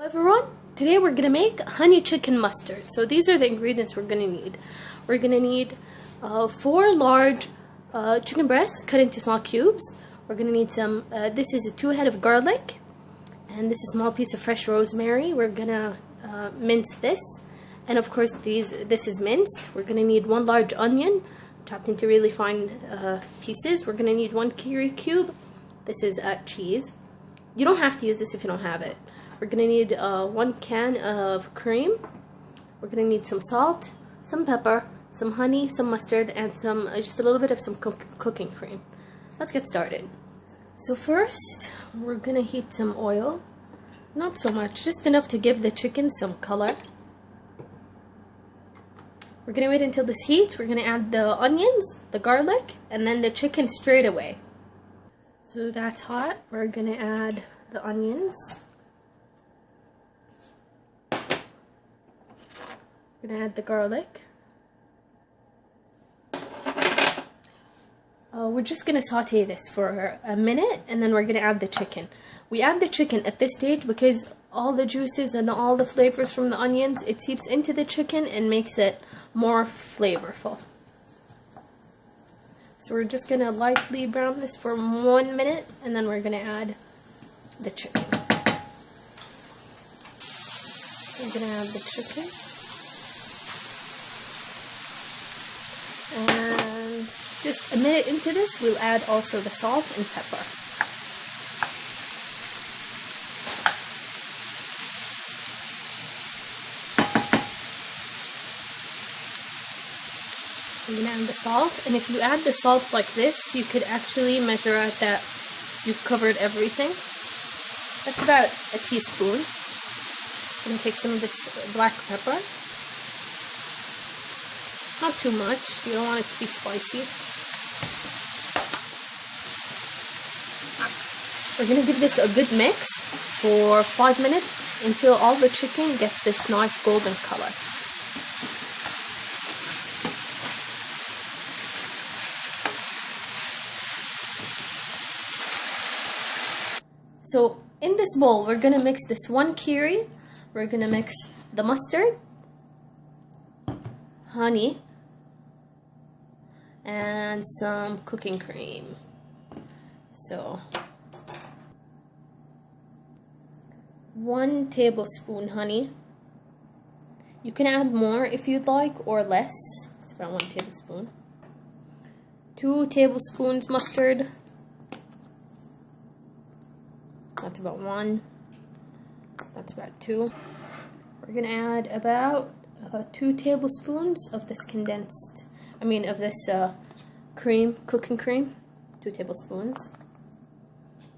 Hello everyone, today we're going to make honey chicken mustard. So these are the ingredients we're going to need. We're going to need 4 large chicken breasts cut into small cubes. We're going to need some, this is 2 head of garlic, and this is a small piece of fresh rosemary. We're going to mince this, and of course this is minced. We're going to need 1 large onion chopped into really fine pieces. We're going to need 1 kiri cube. This is cheese. You don't have to use this if you don't have it. We're going to need 1 can of cream. We're going to need some salt, some pepper, some honey, some mustard, and some just a little bit of some cooking cream. Let's get started. So first, we're going to heat some oil. Not so much, just enough to give the chicken some color. We're going to wait until this heats. We're going to add the onions, the garlic, and then the chicken straight away. So that's hot. We're going to add the onions. We're going to add the garlic. We're just going to saute this for a minute, and then we're going to add the chicken. We add the chicken at this stage because all the juices and all the flavors from the onions, it seeps into the chicken and makes it more flavorful. So we're just going to lightly brown this for 1 minute, and then we're going to add the chicken. We're going to add the chicken. And just a minute into this, we'll add also the salt and pepper. I'm going to add the salt, and if you add the salt like this, you could actually measure out that you've covered everything. That's about a teaspoon. I'm going to take some of this black pepper. Not too much, you don't want it to be spicy. We're going to give this a good mix for 5 minutes until all the chicken gets this nice golden color. So in this bowl, we're going to mix this 1 kiri, we're going to mix the mustard, honey, and some cooking cream. So 1 tablespoon honey. You can add more if you'd like, or less. It's about 1 tablespoon. 2 tablespoons mustard. That's about 1. That's about 2. We're gonna add about 2 tablespoons of this cream, cooking cream. 2 tablespoons.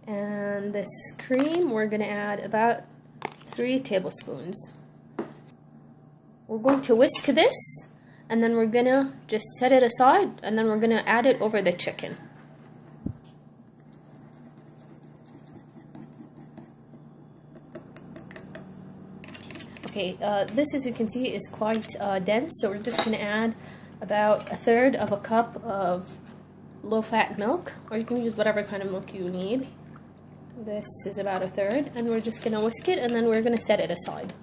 And this cream, we're gonna add about 3 tablespoons. We're going to whisk this, and then we're gonna just set it aside, and then we're gonna add it over the chicken. Okay, this, as you can see, is quite dense, so we're just going to add about 1/3 of a cup of low-fat milk, or you can use whatever kind of milk you need. This is about 1/3, and we're just going to whisk it, and then we're going to set it aside.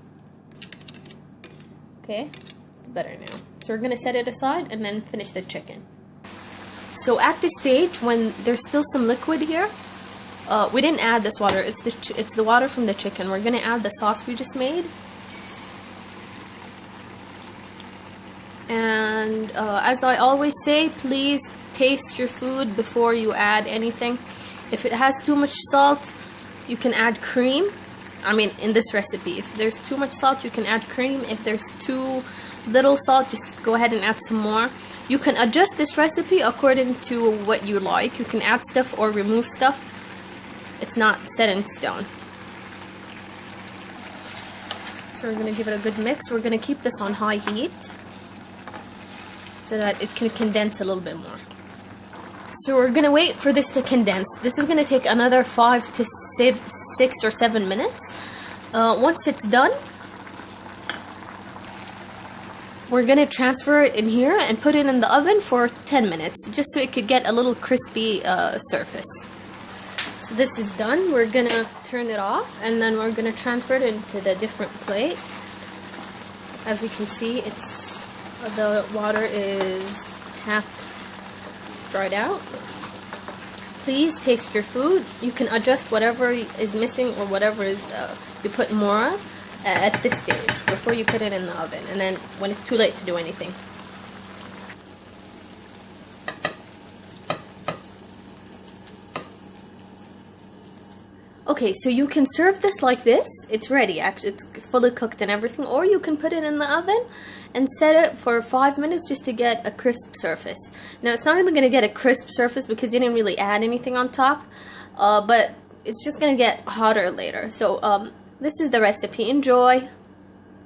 Okay, it's better now. So we're going to set it aside, and then finish the chicken. So at this stage, when there's still some liquid here, we didn't add this water, it's the water from the chicken. We're going to add the sauce we just made. And as I always say, please taste your food before you add anything. If it has too much salt, you can add cream. I mean, in this recipe, if there's too much salt, you can add cream. If there's too little salt, just go ahead and add some more. You can adjust this recipe according to what you like. You can add stuff or remove stuff. It's not set in stone. So we're going to give it a good mix. We're going to keep this on high heat so that it can condense a little bit more. So we're going to wait for this to condense. This is going to take another 5 to 6 or 7 minutes. Once it's done, we're going to transfer it in here and put it in the oven for 10 minutes, just so it could get a little crispy surface. So this is done. We're gonna turn it off, and then we're gonna transfer it into the different plate. As you can see, the water is half dried out. Please taste your food. You can adjust whatever is missing or whatever is you put more of at this stage before you put it in the oven, and then when it's too late to do anything. Okay, so you can serve this like this. It's ready, actually. It's fully cooked and everything. Or you can put it in the oven and set it for 5 minutes just to get a crisp surface. Now, it's not really going to get a crisp surface because you didn't really add anything on top. But it's just going to get hotter later. So, this is the recipe. Enjoy!